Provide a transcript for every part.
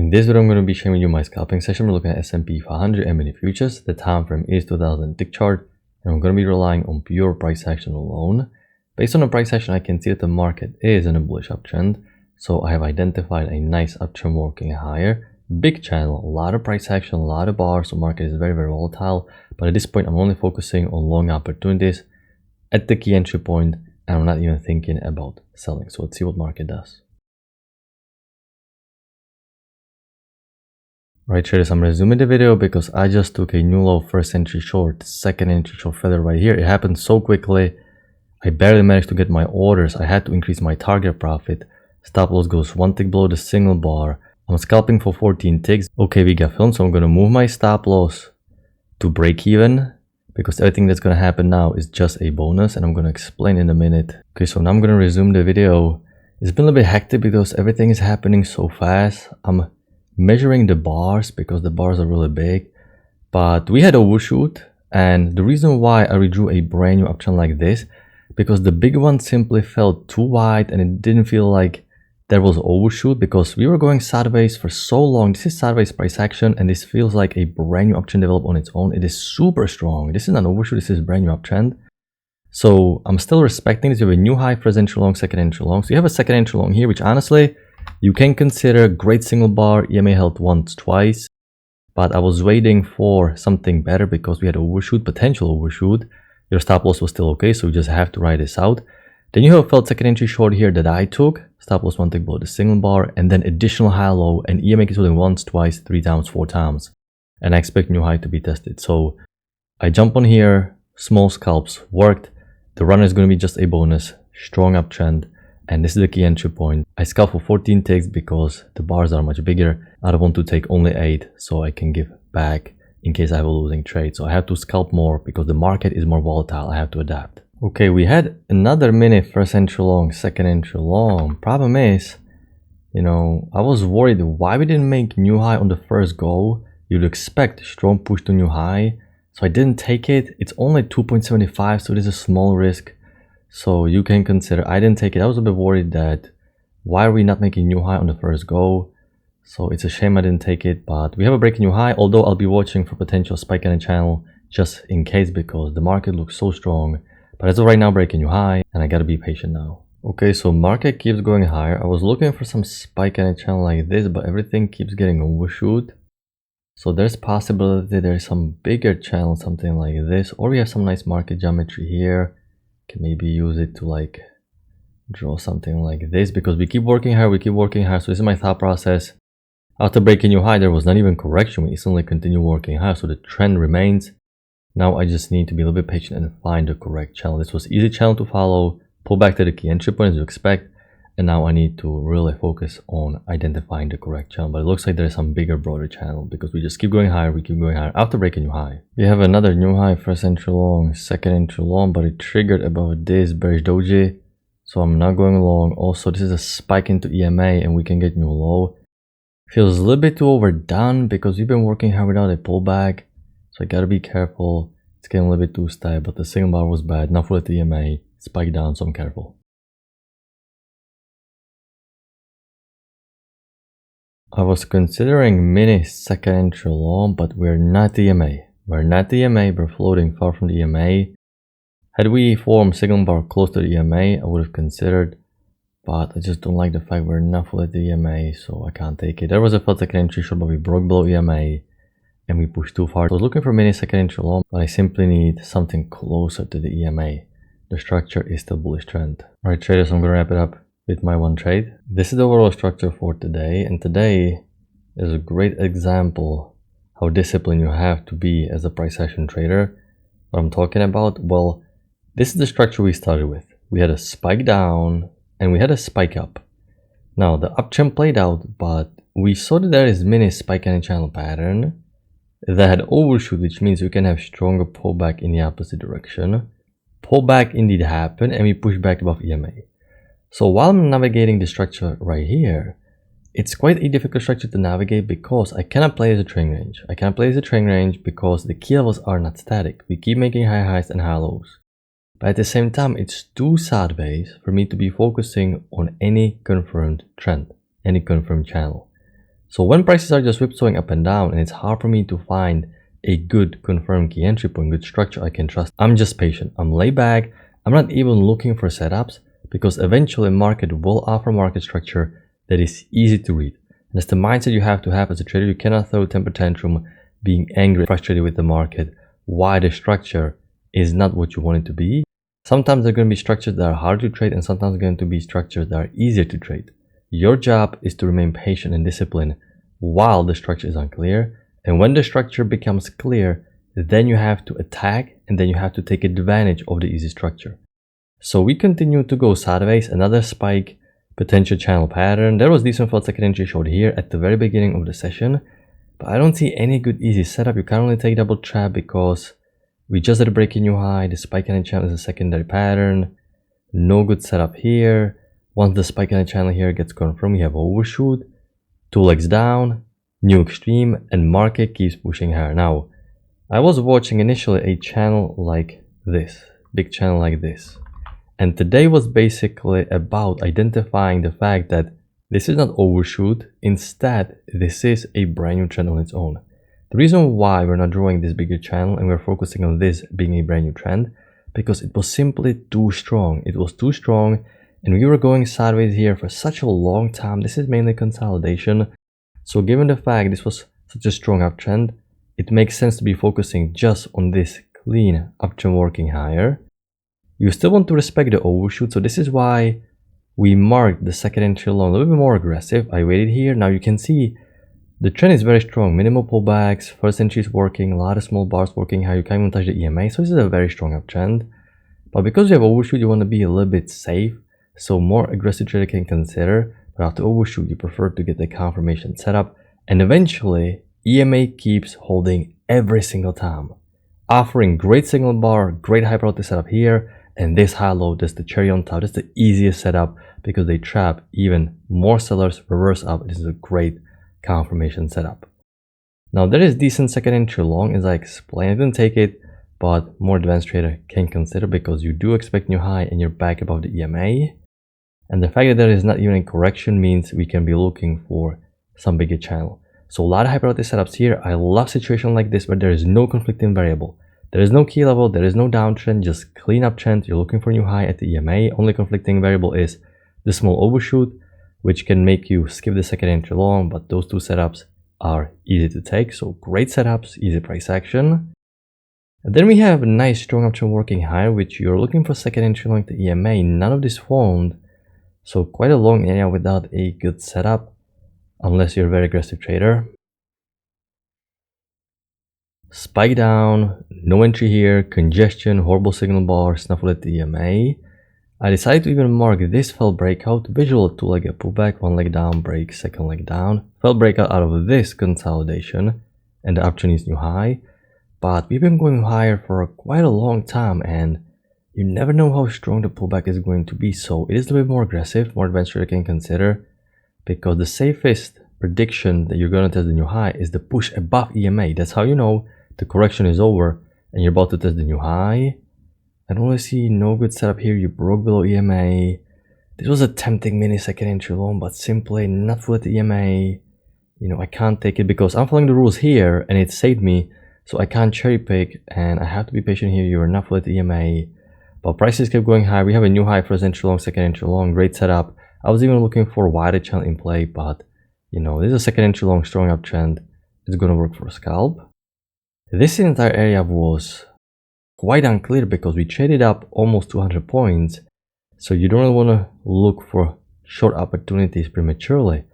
In this video, I'm going to be sharing you my scalping session. We're looking at S&P 500 mini futures. The time frame is 2000 tick chart, and I'm going to be relying on pure price action alone. Based on the price action, I can see that the market is in a bullish uptrend. So I have identified a nice uptrend working higher. Big channel, a lot of price action, a lot of bars. So market is very, very volatile. But at this point, I'm only focusing on long opportunities at the key entry point, and I'm not even thinking about selling. So let's see what market does. Right, traders, I'm resuming the video because I just took a new low first entry short, second entry short feather right here. It happened so quickly. I barely managed to get my orders. I had to increase my target profit. Stop loss goes one tick below the single bar. I'm scalping for 14 ticks. Okay, we got film, so I'm going to move my stop loss to break even because everything that's going to happen now is just a bonus, and I'm going to explain in a minute. Okay, so now I'm going to resume the video. It's been a little bit hectic because everything is happening so fast. I'm measuring the bars because the bars are really big, but we had overshoot, and the reason why I redrew a brand new uptrend like this because the big one simply felt too wide and it didn't feel like there was overshoot because we were going sideways for so long. This is sideways price action, and this feels like a brand new uptrend developed on its own. It is super strong. This is not overshoot, this is brand new uptrend. So I'm still respecting this. You have a new high, first entry long, second entry long. So you have a second entry long here, which honestly you can consider great single bar. EMA held once, twice, but I was waiting for something better because we had overshoot, potential overshoot. Your stop loss was still okay, so you just have to ride this out. Then you have a felt second entry short here that I took. Stop loss one tick below the single bar, and then additional high low, and EMA is holding once, twice, three times, four times, and I expect new high to be tested. So I jump on here, small scalps worked. The runner is going to be just a bonus, strong uptrend. And this is the key entry point. I scalp for 14 ticks because the bars are much bigger. I don't want to take only 8 so I can give back in case I have a losing trade. So I have to scalp more because the market is more volatile. I have to adapt. Okay, we had another mini first entry long, second entry long. Problem is, I was worried why we didn't make new high on the first go. You'd expect strong push to new high. So I didn't take it. It's only 2.75, so it is a small risk. So you can consider, I didn't take it. I was a bit worried that why are we not making new high on the first go? So it's a shame I didn't take it, but we have a breaking new high, although I'll be watching for potential spike in the channel just in case because the market looks so strong. But as of right now, breaking new high, and I gotta be patient now. Okay, so market keeps going higher. I was looking for some spike in a channel like this, but everything keeps getting overshoot. So there's possibility there's some bigger channel, something like this, or we have some nice market geometry here. Can maybe use it to like draw something like this because we keep working higher, so this is my thought process. After breaking new high, there was not even correction. We instantly continue working higher, so the trend remains. Now I just need to be a little bit patient and find the correct channel. This was easy channel to follow, pull back to the key entry point as you expect, and now I need to really focus on identifying the correct channel. But it looks like there's some bigger, broader channel because we just keep going higher, after breaking new high. We have another new high, first entry long, second entry long, but it triggered above this bearish doji, so I'm not going long. Also, this is a spike into EMA and we can get new low. Feels a little bit too overdone because we've been working hard without a pullback, so I gotta be careful. It's getting a little bit too steep, but the single bar was bad. Now for the EMA, spike down, so I'm careful. I was considering mini second entry long, but we're not EMA. We're floating far from the EMA. Had we formed signal bar close to the EMA, I would have considered, but I just don't like the fact we're not full at the EMA, so I can't take it. There was a felt second entry short, but we broke below EMA and we pushed too far. I was looking for mini second entry long, but I simply need something closer to the EMA. The structure is still bullish trend. Alright traders, I'm gonna wrap it up with my one trade. This is the overall structure for today, and today is a great example how disciplined you have to be as a price action trader. What I'm talking about, well, this is the structure we started with. We had a spike down and we had a spike up. Now the uptrend played out, but we saw that there is mini spike and channel pattern that had overshoot, which means we can have stronger pullback in the opposite direction. Pullback indeed happened and we pushed back above EMA. So while I'm navigating the structure right here, it's quite a difficult structure to navigate because I cannot play as a trend range. I cannot play as a trend range because the key levels are not static. We keep making high highs and high lows. But at the same time, it's too sideways for me to be focusing on any confirmed trend, any confirmed channel. So when prices are just whipsawing up and down and it's hard for me to find a good confirmed key entry point, good structure I can trust, I'm just patient. I'm laid back. I'm not even looking for setups because eventually market will offer market structure that is easy to read. And that's the mindset you have to have as a trader. You cannot throw a temper tantrum being angry, frustrated with the market, why the structure is not what you want it to be. Sometimes there are going to be structures that are hard to trade and sometimes going to be structures that are easier to trade. Your job is to remain patient and disciplined while the structure is unclear. And when the structure becomes clear, then you have to attack and then you have to take advantage of the easy structure. So we continue to go sideways, another spike, potential channel pattern. There was decent for second entry short here at the very beginning of the session, but I don't see any good easy setup. You can only take double trap because we just did a breaking new high. The spike in the channel is a secondary pattern. No good setup here. Once the spike in the channel here gets confirmed, we have overshoot, 2 legs down, new extreme, and market keeps pushing higher. Now, I was watching initially a channel like this, big channel like this. And today was basically about identifying the fact that this is not overshoot. Instead, this is a brand new trend on its own. The reason why we're not drawing this bigger channel and we're focusing on this being a brand new trend, because it was simply too strong. It was too strong and we were going sideways here for such a long time. This is mainly consolidation. So given the fact this was such a strong uptrend, it makes sense to be focusing just on this clean uptrend working higher. You still want to respect the overshoot, so this is why we marked the second entry long a little bit more aggressive. I waited here. Now you can see the trend is very strong. Minimal pullbacks, first entry is working, a lot of small bars working high. You can't even touch the EMA, so this is a very strong uptrend. But because you have overshoot, you want to be a little bit safe, so more aggressive trader can consider. But after overshoot, you prefer to get the confirmation setup, and eventually EMA keeps holding every single time, offering great signal bar, great high probability setup here. And this high low, that's the cherry on top. That's the easiest setup because they trap even more sellers, reverse up. This is a great confirmation setup. Now there is decent second entry long, as I explained. I didn't take it, but more advanced trader can consider because you do expect new high and you're back above the EMA. And the fact that there is not even a correction means we can be looking for some bigger channel. So a lot of high probability setups here. I love situation like this where there is no conflicting variable. There is no key level, there is no downtrend, just clean uptrend. You're looking for new high at the EMA. Only conflicting variable is the small overshoot, which can make you skip the second entry long, but those two setups are easy to take. So great setups, easy price action. And then we have a nice strong uptrend working higher, which you're looking for second entry long at the EMA. None of this formed. So quite a long area without a good setup, unless you're a very aggressive trader. Spike down, no entry here, congestion, horrible signal bar, snuffle at the EMA. I decided to even mark this fell breakout, visual 2-leg pullback, 1 leg down, break, second leg down. Fell breakout out of this consolidation, and the uptrend is new high. But we've been going higher for quite a long time, and you never know how strong the pullback is going to be. So it is a little bit more aggressive, more advanced trader can consider, because the safest prediction that you're going to test the new high is the push above EMA. That's how you know the correction is over and you're about to test the new high. I don't really see no good setup here. You broke below EMA. This was a tempting mini second entry long, but simply not full at the EMA. You know, I can't take it because I'm following the rules here and it saved me. So I can't cherry pick and I have to be patient here. You are not full at the EMA. But prices kept going high. We have a new high, first entry long, second entry long, great setup. I was even looking for a wider channel in play, but you know, this is a second entry long, strong uptrend. It's going to work for a scalp. This entire area was quite unclear because we traded up almost 200 points. So you don't really want to look for short opportunities prematurely.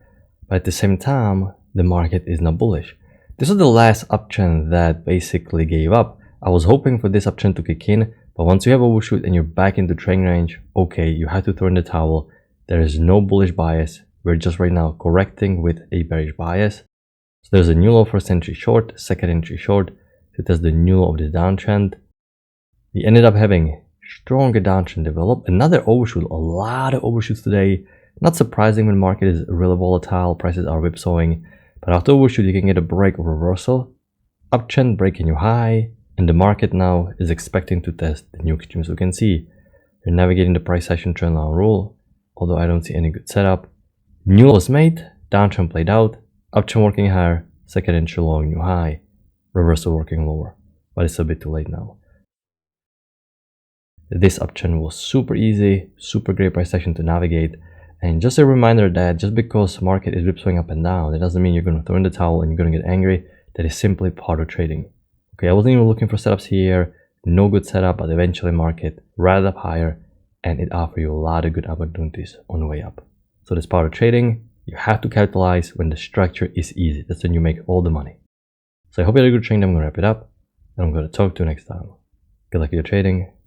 But at the same time, the market is not bullish. This was the last uptrend that basically gave up. I was hoping for this uptrend to kick in, but once you have overshoot and you're back into trading range, okay, you have to throw in the towel. There is no bullish bias. We're just right now correcting with a bearish bias. So there's a new low first entry short, second entry short. So it has the new low of this downtrend. We ended up having stronger downtrend develop. Another overshoot, a lot of overshoots today. Not surprising when market is really volatile, prices are whipsawing. But after overshoot, you can get a break or reversal. Uptrend breaking new high. And the market now is expecting to test the new extreme. So you can see you're navigating the price action trend line rule. Although I don't see any good setup. New low was made, downtrend played out, Uptrend working higher, second entry low, new high, reversal working lower, but it's a bit too late now. This uptrend was super easy, super great price action to navigate. And just a reminder that just because market is whipsawing up and down, it doesn't mean you're going to throw in the towel and you're going to get angry. That is simply part of trading. Okay, I wasn't even looking for setups here. No good setup, but eventually market ratted up higher and it offered you a lot of good opportunities on the way up. So that's part of trading. You have to capitalize when the structure is easy. That's when you make all the money. So I hope you had a good trade. I'm going to wrap it up and I'm going to talk to you next time. Good luck with your trading.